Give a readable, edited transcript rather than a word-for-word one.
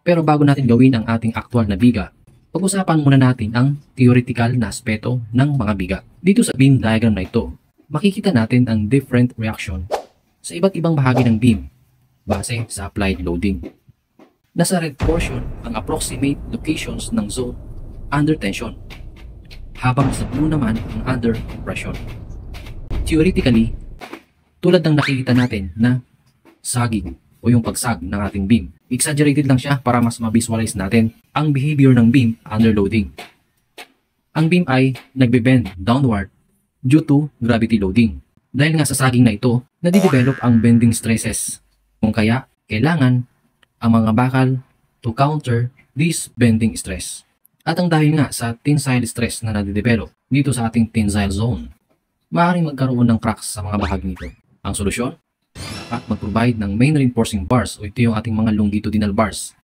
Pero bago natin gawin ang ating aktual na biga, pag-usapan muna natin ang theoretical na aspeto ng mga biga. Dito sa beam diagram na ito, makikita natin ang different reaction sa iba't ibang bahagi ng beam base sa applied loading. Nasa red portion ang approximate locations ng zone under tension, habang sa blue naman ang under compression. Theoretically, tulad ng nakikita natin na sagging o yung pagsag ng ating beam, exaggerated lang siya para mas ma-visualize natin ang behavior ng beam under loading. Ang beam ay nagbe-bend downward due to gravity loading. Dahil nga sa sagging na ito, nadidevelop ang bending stresses. Kung kaya, kailangan ang mga bakal to counter this bending stress. At ang dahil nga sa tensile stress na nadidevelop dito sa ating tensile zone, maaaring magkaroon ng cracks sa mga bahagi nito. Ang solusyon? Dapat mag-provide ng main reinforcing bars o ito yung ating mga longitudinal bars